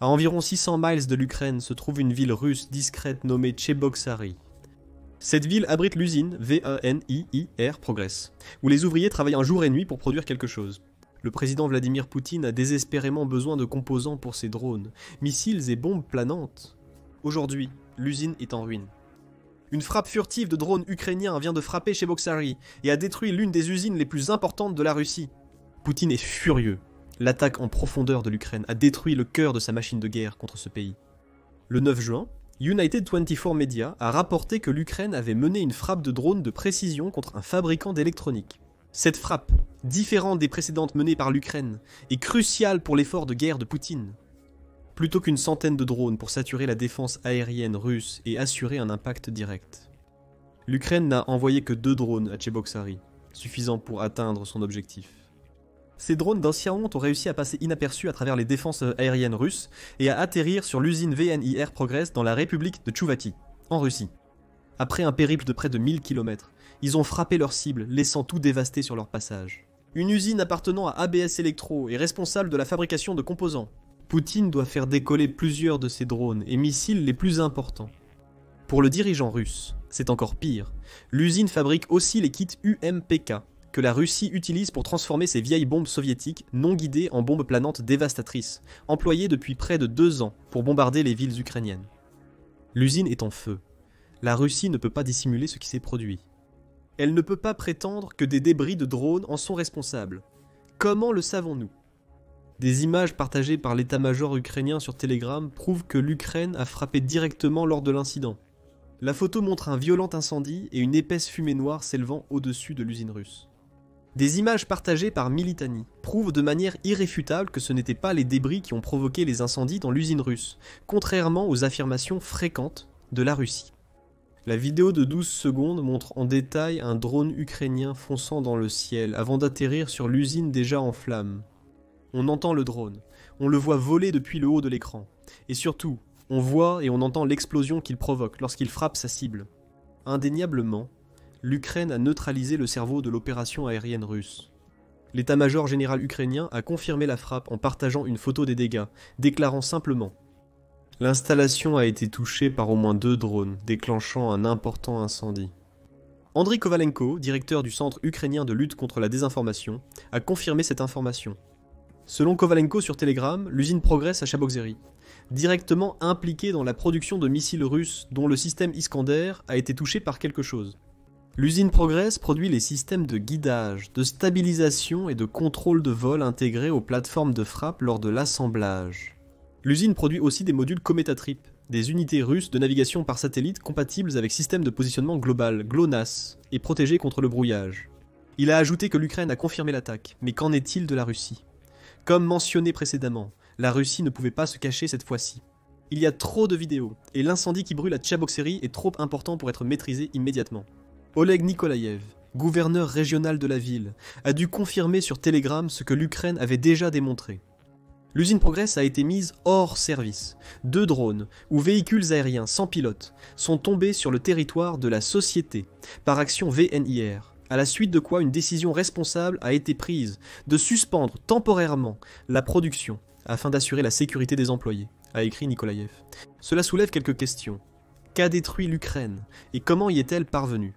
À environ 600 miles de l'Ukraine se trouve une ville russe discrète nommée Tcheboksary. Cette ville abrite l'usine VANIIR Progress, où les ouvriers travaillent un jour et nuit pour produire quelque chose. Le président Vladimir Poutine a désespérément besoin de composants pour ses drones, missiles et bombes planantes. Aujourd'hui, l'usine est en ruine. Une frappe furtive de drones ukrainiens vient de frapper Tcheboksary et a détruit l'une des usines les plus importantes de la Russie. Poutine est furieux. L'attaque en profondeur de l'Ukraine a détruit le cœur de sa machine de guerre contre ce pays. Le 9 juin, United 24 Media a rapporté que l'Ukraine avait mené une frappe de drone de précision contre un fabricant d'électronique. Cette frappe, différente des précédentes menées par l'Ukraine, est cruciale pour l'effort de guerre de Poutine. Plutôt qu'une centaine de drones pour saturer la défense aérienne russe et assurer un impact direct. L'Ukraine n'a envoyé que 2 drones à Tcheboksary, suffisant pour atteindre son objectif. Ces drones d'ancien honte ont réussi à passer inaperçus à travers les défenses aériennes russes et à atterrir sur l'usine VNIR Progress dans la République de Tchouvati, en Russie. Après un périple de près de 1000 km, ils ont frappé leur cible, laissant tout dévasté sur leur passage. Une usine appartenant à ABS Electro est responsable de la fabrication de composants. Poutine doit faire décoller plusieurs de ses drones et missiles les plus importants. Pour le dirigeant russe, c'est encore pire. L'usine fabrique aussi les kits UMPK, que la Russie utilise pour transformer ses vieilles bombes soviétiques non guidées en bombes planantes dévastatrices, employées depuis près de 2 ans pour bombarder les villes ukrainiennes. L'usine est en feu. La Russie ne peut pas dissimuler ce qui s'est produit. Elle ne peut pas prétendre que des débris de drones en sont responsables. Comment le savons-nous ? Des images partagées par l'état-major ukrainien sur Telegram prouvent que l'Ukraine a frappé directement lors de l'incident. La photo montre un violent incendie et une épaisse fumée noire s'élevant au-dessus de l'usine russe. Des images partagées par Militani prouvent de manière irréfutable que ce n'étaient pas les débris qui ont provoqué les incendies dans l'usine russe, contrairement aux affirmations fréquentes de la Russie. La vidéo de 12 secondes montre en détail un drone ukrainien fonçant dans le ciel avant d'atterrir sur l'usine déjà en flammes. On entend le drone, on le voit voler depuis le haut de l'écran, et surtout, on voit et on entend l'explosion qu'il provoque lorsqu'il frappe sa cible. Indéniablement, l'Ukraine a neutralisé le cerveau de l'opération aérienne russe. L'état-major général ukrainien a confirmé la frappe en partageant une photo des dégâts, déclarant simplement « L'installation a été touchée par au moins 2 drones, déclenchant un important incendie. » Andriy Kovalenko, directeur du Centre ukrainien de lutte contre la désinformation, a confirmé cette information. Selon Kovalenko sur Telegram, l'usine progresse à Tcheboksary, directement impliquée dans la production de missiles russes dont le système Iskander a été touché par quelque chose. L'usine Progress produit les systèmes de guidage, de stabilisation et de contrôle de vol intégrés aux plateformes de frappe lors de l'assemblage. L'usine produit aussi des modules Cometatrip, des unités russes de navigation par satellite compatibles avec système de positionnement global, GLONASS, et protégés contre le brouillage. Il a ajouté que l'Ukraine a confirmé l'attaque, mais qu'en est-il de la Russie ? Comme mentionné précédemment, la Russie ne pouvait pas se cacher cette fois-ci. Il y a trop de vidéos, et l'incendie qui brûle à Tcheboksary est trop important pour être maîtrisé immédiatement. Oleg Nikolaev, gouverneur régional de la ville, a dû confirmer sur Telegram ce que l'Ukraine avait déjà démontré. L'usine Progress a été mise hors service. 2 drones, ou véhicules aériens sans pilote, sont tombés sur le territoire de la société, par action VNIR, à la suite de quoi une décision responsable a été prise de suspendre temporairement la production, afin d'assurer la sécurité des employés, a écrit Nikolaev. Cela soulève quelques questions. Qu'a détruit l'Ukraine, et comment y est-elle parvenue ?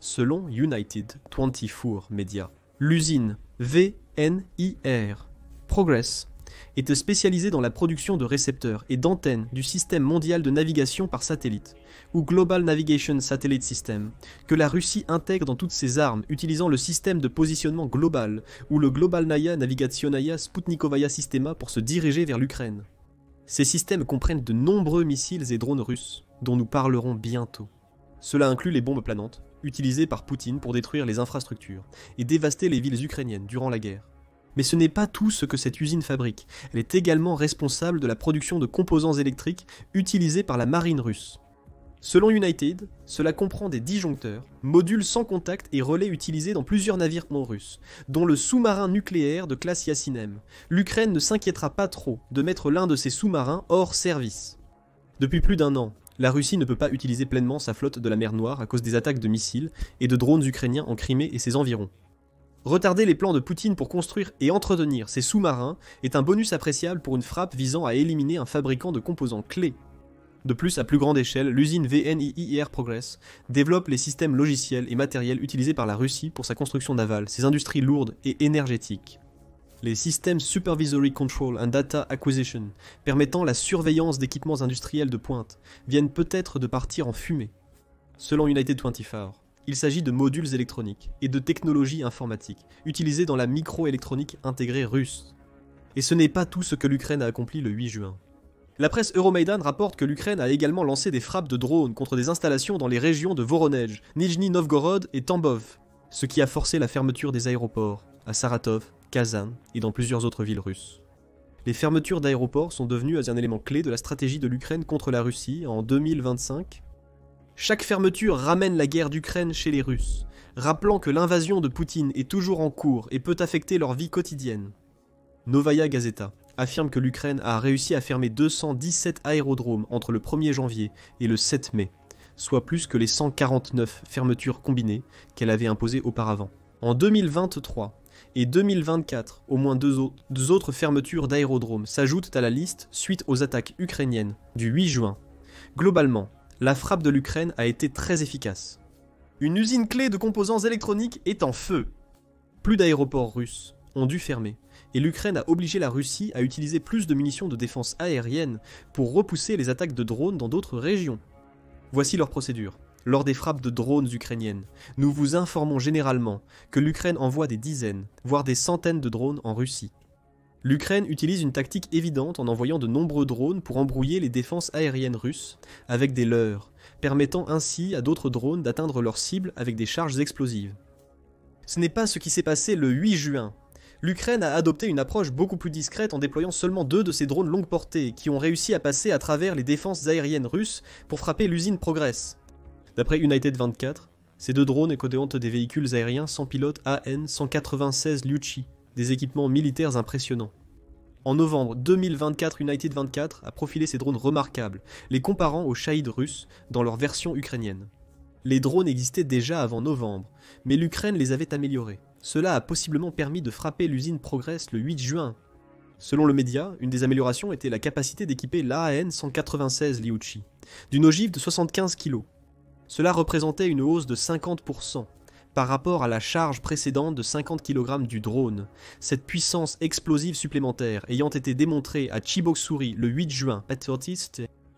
Selon United 24 Media, l'usine VNIR Progress était spécialisée dans la production de récepteurs et d'antennes du système mondial de navigation par satellite, ou Global Navigation Satellite System, que la Russie intègre dans toutes ses armes utilisant le système de positionnement global, ou le Globalnaya Navigationaya Sputnikovaya Systema pour se diriger vers l'Ukraine. Ces systèmes comprennent de nombreux missiles et drones russes, dont nous parlerons bientôt. Cela inclut les bombes planantes, utilisées par Poutine pour détruire les infrastructures et dévaster les villes ukrainiennes durant la guerre. Mais ce n'est pas tout ce que cette usine fabrique, elle est également responsable de la production de composants électriques utilisés par la marine russe. Selon United, cela comprend des disjoncteurs, modules sans contact et relais utilisés dans plusieurs navires non russes, dont le sous-marin nucléaire de classe Yassinem. L'Ukraine ne s'inquiétera pas trop de mettre l'un de ses sous-marins hors service. Depuis plus d'1 an, la Russie ne peut pas utiliser pleinement sa flotte de la mer Noire à cause des attaques de missiles et de drones ukrainiens en Crimée et ses environs. Retarder les plans de Poutine pour construire et entretenir ses sous-marins est un bonus appréciable pour une frappe visant à éliminer un fabricant de composants clés. De plus, à plus grande échelle, l'usine VNIIR Progress développe les systèmes logiciels et matériels utilisés par la Russie pour sa construction navale, ses industries lourdes et énergétiques. Les systèmes Supervisory Control and Data Acquisition, permettant la surveillance d'équipements industriels de pointe, viennent peut-être de partir en fumée. Selon United 24, il s'agit de modules électroniques et de technologies informatiques utilisées dans la microélectronique intégrée russe. Et ce n'est pas tout ce que l'Ukraine a accompli le 8 juin. La presse Euromaidan rapporte que l'Ukraine a également lancé des frappes de drones contre des installations dans les régions de Voronezh, Nijni Novgorod et Tambov, ce qui a forcé la fermeture des aéroports à Saratov, Kazan et dans plusieurs autres villes russes. Les fermetures d'aéroports sont devenues un élément clé de la stratégie de l'Ukraine contre la Russie en 2025. Chaque fermeture ramène la guerre d'Ukraine chez les Russes, rappelant que l'invasion de Poutine est toujours en cours et peut affecter leur vie quotidienne. Novaya Gazeta affirme que l'Ukraine a réussi à fermer 217 aérodromes entre le 1er janvier et le 7 mai, soit plus que les 149 fermetures combinées qu'elle avait imposées auparavant. En 2023 et 2024, au moins deux autres fermetures d'aérodromes s'ajoutent à la liste suite aux attaques ukrainiennes du 8 juin. Globalement, la frappe de l'Ukraine a été très efficace. Une usine clé de composants électroniques est en feu. Plus d'aéroports russes ont dû fermer, et l'Ukraine a obligé la Russie à utiliser plus de munitions de défense aérienne pour repousser les attaques de drones dans d'autres régions. Voici leur procédure. Lors des frappes de drones ukrainiennes, nous vous informons généralement que l'Ukraine envoie des dizaines, voire des centaines de drones en Russie. L'Ukraine utilise une tactique évidente en envoyant de nombreux drones pour embrouiller les défenses aériennes russes avec des leurres, permettant ainsi à d'autres drones d'atteindre leurs cibles avec des charges explosives. Ce n'est pas ce qui s'est passé le 8 juin. L'Ukraine a adopté une approche beaucoup plus discrète en déployant seulement 2 de ses drones longue portée qui ont réussi à passer à travers les défenses aériennes russes pour frapper l'usine Progress. D'après United 24, ces 2 drones écodotent des véhicules aériens sans pilote AN-196 Lyuchi, des équipements militaires impressionnants. En novembre 2024, United 24 a profilé ces drones remarquables, les comparant aux Shahid russes dans leur version ukrainienne. Les drones existaient déjà avant novembre, mais l'Ukraine les avait améliorés. Cela a possiblement permis de frapper l'usine Progress le 8 juin. Selon le média, une des améliorations était la capacité d'équiper l'AN-196 Lyuchi, d'une ogive de 75 kg. Cela représentait une hausse de 50% par rapport à la charge précédente de 50 kg du drone, cette puissance explosive supplémentaire ayant été démontrée à Chibok-Suri le 8 juin.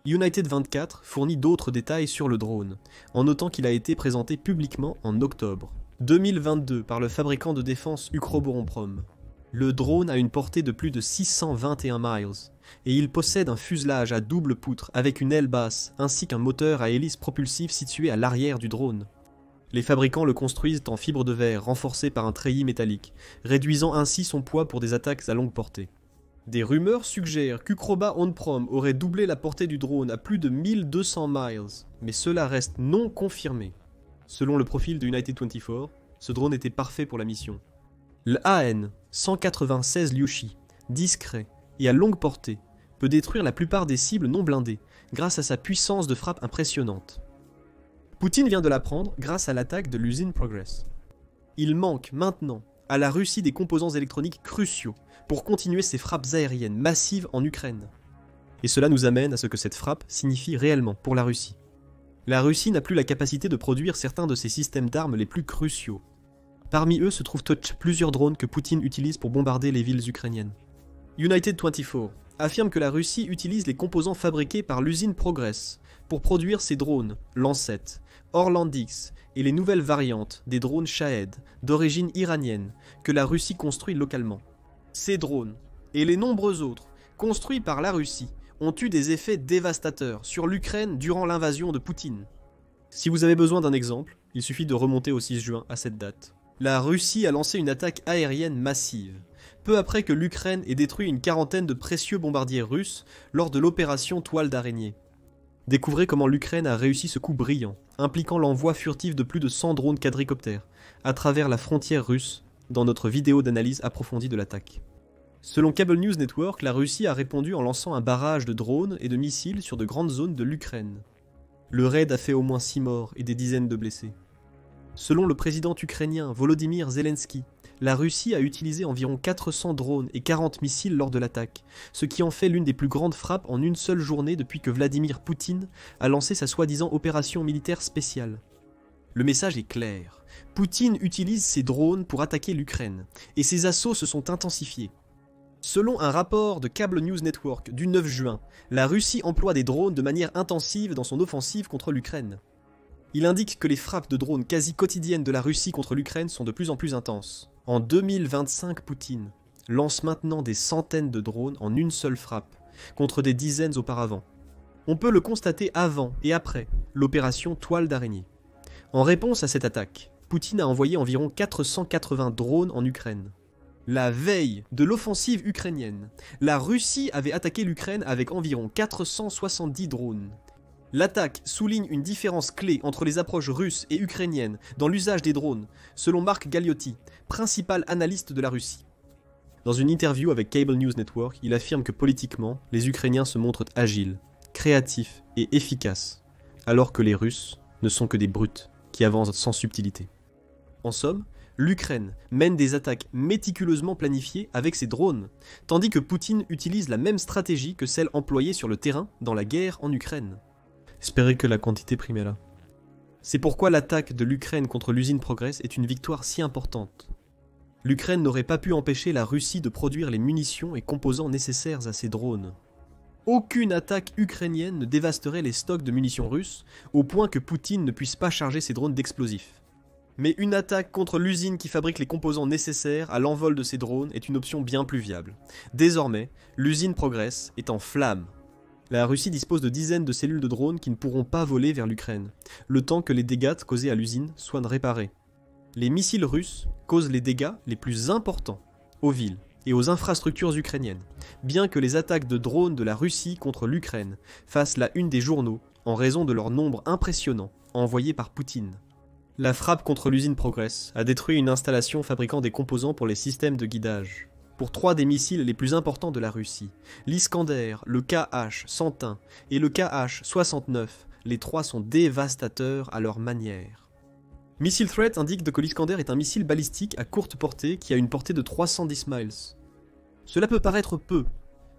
United 24 fournit d'autres détails sur le drone, en notant qu'il a été présenté publiquement en octobre 2022 par le fabricant de défense Ukroboronprom. Le drone a une portée de plus de 621 miles, et il possède un fuselage à double poutre avec une aile basse, ainsi qu'un moteur à hélice propulsive situé à l'arrière du drone. Les fabricants le construisent en fibre de verre renforcée par un treillis métallique, réduisant ainsi son poids pour des attaques à longue portée. Des rumeurs suggèrent qu'Ukroboronprom aurait doublé la portée du drone à plus de 1200 miles, mais cela reste non confirmé. Selon le profil de United 24, ce drone était parfait pour la mission. Le AN-196 Lyuchi, discret et à longue portée, peut détruire la plupart des cibles non blindées grâce à sa puissance de frappe impressionnante. Poutine vient de l'apprendre grâce à l'attaque de l'usine Progress. Il manque maintenant à la Russie des composants électroniques cruciaux pour continuer ses frappes aériennes massives en Ukraine. Et cela nous amène à ce que cette frappe signifie réellement pour la Russie. La Russie n'a plus la capacité de produire certains de ses systèmes d'armes les plus cruciaux. Parmi eux se trouvent plusieurs drones que Poutine utilise pour bombarder les villes ukrainiennes. United 24 affirme que la Russie utilise les composants fabriqués par l'usine Progress pour produire ses drones, Lancet, Orlan X et les nouvelles variantes des drones Shahed d'origine iranienne que la Russie construit localement. Ces drones, et les nombreux autres, construits par la Russie, ont eu des effets dévastateurs sur l'Ukraine durant l'invasion de Poutine. Si vous avez besoin d'un exemple, il suffit de remonter au 6 juin à cette date. La Russie a lancé une attaque aérienne massive, peu après que l'Ukraine ait détruit une quarantaine de précieux bombardiers russes lors de l'opération Toile d'araignée. Découvrez comment l'Ukraine a réussi ce coup brillant, impliquant l'envoi furtif de plus de 100 drones quadricoptères à travers la frontière russe dans notre vidéo d'analyse approfondie de l'attaque. Selon Cable News Network, la Russie a répondu en lançant un barrage de drones et de missiles sur de grandes zones de l'Ukraine. Le raid a fait au moins 6 morts et des dizaines de blessés. Selon le président ukrainien Volodymyr Zelensky, La Russie a utilisé environ 400 drones et 40 missiles lors de l'attaque, ce qui en fait l'une des plus grandes frappes en une seule journée depuis que Vladimir Poutine a lancé sa soi-disant opération militaire spéciale. Le message est clair. Poutine utilise ses drones pour attaquer l'Ukraine, et ses assauts se sont intensifiés. Selon un rapport de Cable News Network du 9 juin, la Russie emploie des drones de manière intensive dans son offensive contre l'Ukraine. Il indique que les frappes de drones quasi quotidiennes de la Russie contre l'Ukraine sont de plus en plus intenses. En 2025, Poutine lance maintenant des centaines de drones en une seule frappe, contre des dizaines auparavant. On peut le constater avant et après l'opération Toile d'araignée. En réponse à cette attaque, Poutine a envoyé environ 480 drones en Ukraine. La veille de l'offensive ukrainienne, la Russie avait attaqué l'Ukraine avec environ 470 drones. L'attaque souligne une différence clé entre les approches russes et ukrainiennes dans l'usage des drones, selon Mark Galeotti, principal analyste de la Russie. Dans une interview avec Cable News Network, il affirme que politiquement, les Ukrainiens se montrent agiles, créatifs et efficaces, alors que les Russes ne sont que des brutes qui avancent sans subtilité. En somme, l'Ukraine mène des attaques méticuleusement planifiées avec ses drones, tandis que Poutine utilise la même stratégie que celle employée sur le terrain dans la guerre en Ukraine. Espérez que la quantité prime est là. C'est pourquoi l'attaque de l'Ukraine contre l'usine Progress est une victoire si importante. L'Ukraine n'aurait pas pu empêcher la Russie de produire les munitions et composants nécessaires à ses drones. Aucune attaque ukrainienne ne dévasterait les stocks de munitions russes, au point que Poutine ne puisse pas charger ses drones d'explosifs. Mais une attaque contre l'usine qui fabrique les composants nécessaires à l'envol de ces drones est une option bien plus viable. Désormais, l'usine Progress est en flammes. La Russie dispose de dizaines de cellules de drones qui ne pourront pas voler vers l'Ukraine, le temps que les dégâts causés à l'usine soient réparés. Les missiles russes causent les dégâts les plus importants aux villes et aux infrastructures ukrainiennes, bien que les attaques de drones de la Russie contre l'Ukraine fassent la une des journaux en raison de leur nombre impressionnant envoyé par Poutine. La frappe contre l'usine Progress a détruit une installation fabriquant des composants pour les systèmes de guidage. Pour 3 des missiles les plus importants de la Russie, l'Iskander, le Kh-101 et le Kh-69, les 3 sont dévastateurs à leur manière. Missile Threat indique que l'Iskander est un missile balistique à courte portée qui a une portée de 310 miles. Cela peut paraître peu,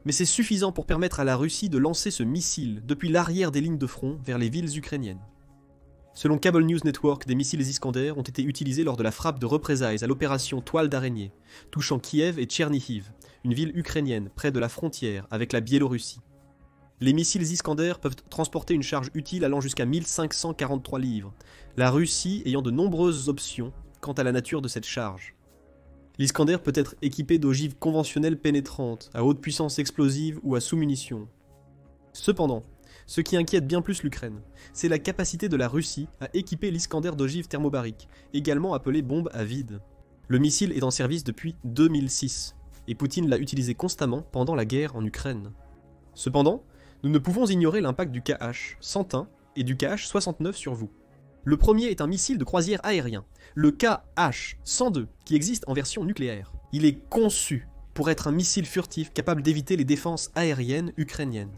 mais c'est suffisant pour permettre à la Russie de lancer ce missile depuis l'arrière des lignes de front vers les villes ukrainiennes. Selon Cable News Network, des missiles Iskander ont été utilisés lors de la frappe de représailles à l'opération Toile d'araignée, touchant Kiev et Tchernihiv, une ville ukrainienne près de la frontière avec la Biélorussie. Les missiles Iskander peuvent transporter une charge utile allant jusqu'à 1543 livres, la Russie ayant de nombreuses options quant à la nature de cette charge. L'Iskander peut être équipé d'ogives conventionnelles pénétrantes, à haute puissance explosive ou à sous-munitions. Cependant, ce qui inquiète bien plus l'Ukraine, c'est la capacité de la Russie à équiper l'Iskander d'ogives thermobariques, également appelée bombe à vide. Le missile est en service depuis 2006, et Poutine l'a utilisé constamment pendant la guerre en Ukraine. Cependant, nous ne pouvons ignorer l'impact du Kh-101 et du Kh-69 sur vous. Le premier est un missile de croisière aérien, le Kh-102, qui existe en version nucléaire. Il est conçu pour être un missile furtif capable d'éviter les défenses aériennes ukrainiennes.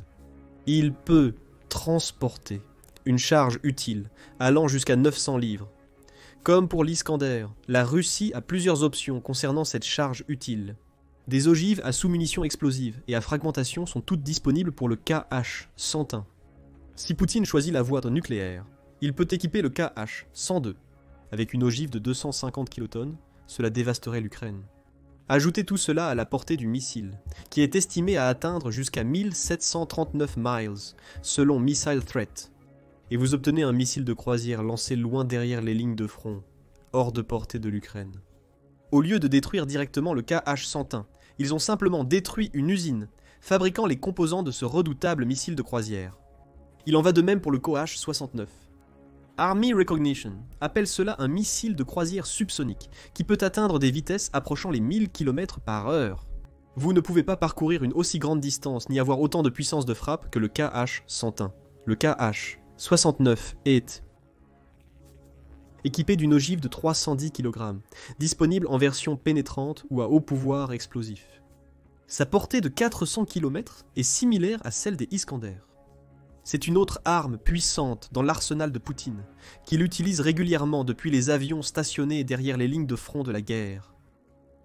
Il peut transporter une charge utile allant jusqu'à 900 livres. Comme pour l'Iskander, la Russie a plusieurs options concernant cette charge utile. Des ogives à sous-munitions explosives et à fragmentation sont toutes disponibles pour le Kh-101. Si Poutine choisit la voie nucléaire, il peut équiper le Kh-102. Avec une ogive de 250 kilotonnes, cela dévasterait l'Ukraine. Ajoutez tout cela à la portée du missile, qui est estimé à atteindre jusqu'à 1739 miles, selon Missile Threat, et vous obtenez un missile de croisière lancé loin derrière les lignes de front, hors de portée de l'Ukraine. Au lieu de détruire directement le Kh-101, ils ont simplement détruit une usine, fabriquant les composants de ce redoutable missile de croisière. Il en va de même pour le Kh-69. Army Recognition appelle cela un missile de croisière subsonique, qui peut atteindre des vitesses approchant les 1000 km/h. Vous ne pouvez pas parcourir une aussi grande distance ni avoir autant de puissance de frappe que le Kh-101. Le Kh-69 est équipé d'une ogive de 310 kg, disponible en version pénétrante ou à haut pouvoir explosif. Sa portée de 400 km est similaire à celle des Iskander. C'est une autre arme puissante dans l'arsenal de Poutine, qu'il utilise régulièrement depuis les avions stationnés derrière les lignes de front de la guerre.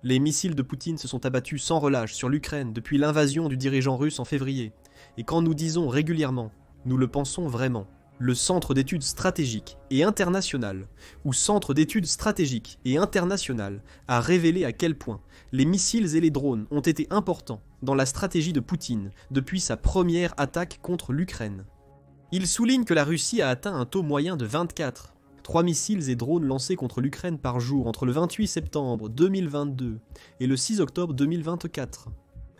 Les missiles de Poutine se sont abattus sans relâche sur l'Ukraine depuis l'invasion du dirigeant russe en février. Et quand nous disons régulièrement, nous le pensons vraiment. Le Centre d'études stratégiques et internationales, ou Centre d'études stratégiques et internationales, a révélé à quel point les missiles et les drones ont été importants dans la stratégie de Poutine depuis sa première attaque contre l'Ukraine. Il souligne que la Russie a atteint un taux moyen de 24. 3 missiles et drones lancés contre l'Ukraine par jour entre le 28 septembre 2022 et le 6 octobre 2024.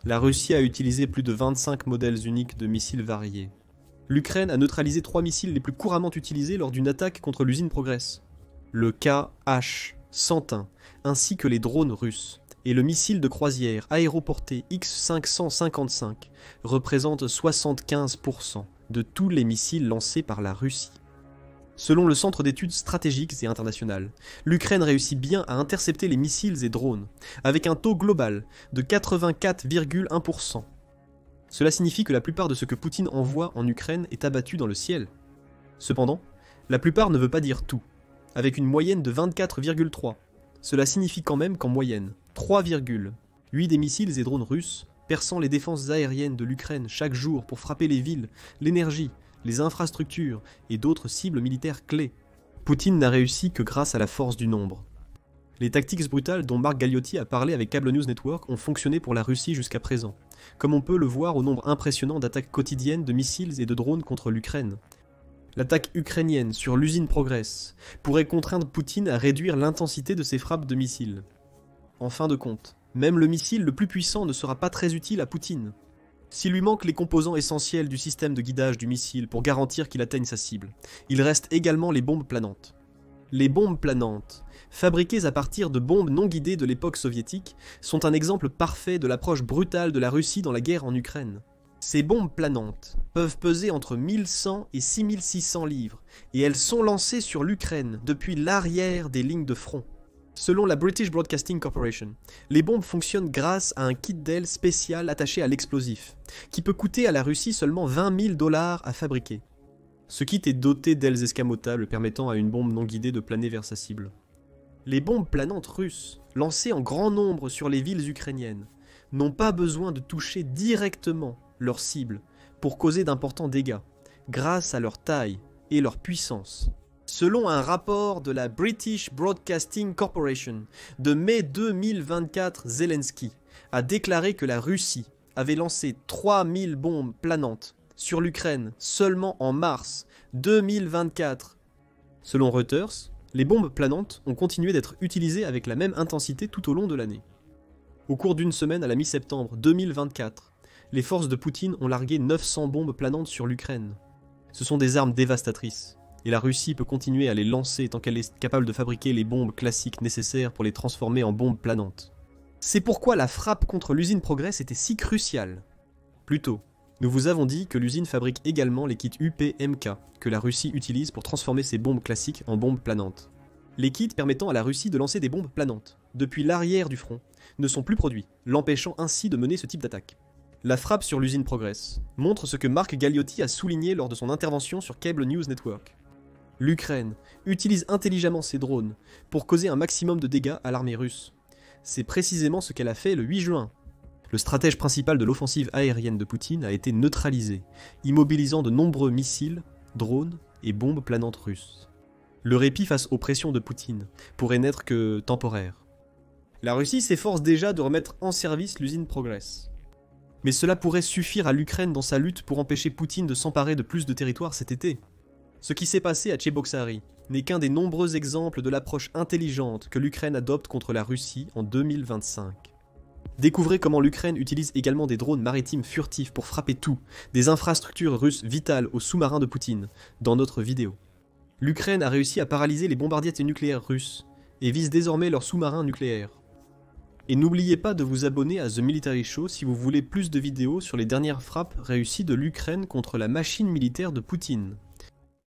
La Russie a utilisé plus de 25 modèles uniques de missiles variés. L'Ukraine a neutralisé 3 missiles les plus couramment utilisés lors d'une attaque contre l'usine Progress. Le Kh-101, ainsi que les drones russes, et le missile de croisière aéroporté X-555 représentent 75% de tous les missiles lancés par la Russie. Selon le Centre d'études stratégiques et internationales, l'Ukraine réussit bien à intercepter les missiles et drones, avec un taux global de 84,1%. Cela signifie que la plupart de ce que Poutine envoie en Ukraine est abattu dans le ciel. Cependant, la plupart ne veut pas dire tout. Avec une moyenne de 24,3, cela signifie quand même qu'en moyenne, 3,8 des missiles et drones russes perçant les défenses aériennes de l'Ukraine chaque jour pour frapper les villes, l'énergie, les infrastructures et d'autres cibles militaires clés. Poutine n'a réussi que grâce à la force du nombre. Les tactiques brutales dont Mark Galeotti a parlé avec Cable News Network ont fonctionné pour la Russie jusqu'à présent, comme on peut le voir au nombre impressionnant d'attaques quotidiennes de missiles et de drones contre l'Ukraine. L'attaque ukrainienne sur l'usine Progress pourrait contraindre Poutine à réduire l'intensité de ses frappes de missiles. En fin de compte, même le missile le plus puissant ne sera pas très utile à Poutine. S'il lui manque les composants essentiels du système de guidage du missile pour garantir qu'il atteigne sa cible, il reste également les bombes planantes. Les bombes planantes, fabriquées à partir de bombes non guidées de l'époque soviétique, sont un exemple parfait de l'approche brutale de la Russie dans la guerre en Ukraine. Ces bombes planantes peuvent peser entre 1100 et 6600 livres, et elles sont lancées sur l'Ukraine depuis l'arrière des lignes de front. Selon la British Broadcasting Corporation, les bombes fonctionnent grâce à un kit d'ailes spécial attaché à l'explosif, qui peut coûter à la Russie seulement 20 000 $ à fabriquer. Ce kit est doté d'ailes escamotables permettant à une bombe non guidée de planer vers sa cible. Les bombes planantes russes, lancées en grand nombre sur les villes ukrainiennes, n'ont pas besoin de toucher directement leur cible pour causer d'importants dégâts, grâce à leur taille et leur puissance. Selon un rapport de la British Broadcasting Corporation de mai 2024, Zelensky a déclaré que la Russie avait lancé 3000 bombes planantes sur l'Ukraine seulement en mars 2024. Selon Reuters, les bombes planantes ont continué d'être utilisées avec la même intensité tout au long de l'année. Au cours d'une semaine à la mi-septembre 2024, les forces de Poutine ont largué 900 bombes planantes sur l'Ukraine. Ce sont des armes dévastatrices, et la Russie peut continuer à les lancer tant qu'elle est capable de fabriquer les bombes classiques nécessaires pour les transformer en bombes planantes. C'est pourquoi la frappe contre l'usine Progress était si cruciale. Plus tôt, nous vous avons dit que l'usine fabrique également les kits UPMK que la Russie utilise pour transformer ses bombes classiques en bombes planantes. Les kits permettant à la Russie de lancer des bombes planantes, depuis l'arrière du front, ne sont plus produits, l'empêchant ainsi de mener ce type d'attaque. La frappe sur l'usine Progress montre ce que Mark Galeotti a souligné lors de son intervention sur Cable News Network. L'Ukraine utilise intelligemment ses drones pour causer un maximum de dégâts à l'armée russe. C'est précisément ce qu'elle a fait le 8 juin. Le stratège principal de l'offensive aérienne de Poutine a été neutralisé, immobilisant de nombreux missiles, drones et bombes planantes russes. Le répit face aux pressions de Poutine pourrait n'être que temporaire. La Russie s'efforce déjà de remettre en service l'usine Progress. Mais cela pourrait suffire à l'Ukraine dans sa lutte pour empêcher Poutine de s'emparer de plus de territoires cet été. Ce qui s'est passé à Tcheboksary n'est qu'un des nombreux exemples de l'approche intelligente que l'Ukraine adopte contre la Russie en 2025. Découvrez comment l'Ukraine utilise également des drones maritimes furtifs pour frapper tout, des infrastructures russes vitales aux sous-marins de Poutine, dans notre vidéo. L'Ukraine a réussi à paralyser les bombardiers nucléaires russes et vise désormais leurs sous-marins nucléaires. Et n'oubliez pas de vous abonner à The Military Show si vous voulez plus de vidéos sur les dernières frappes réussies de l'Ukraine contre la machine militaire de Poutine.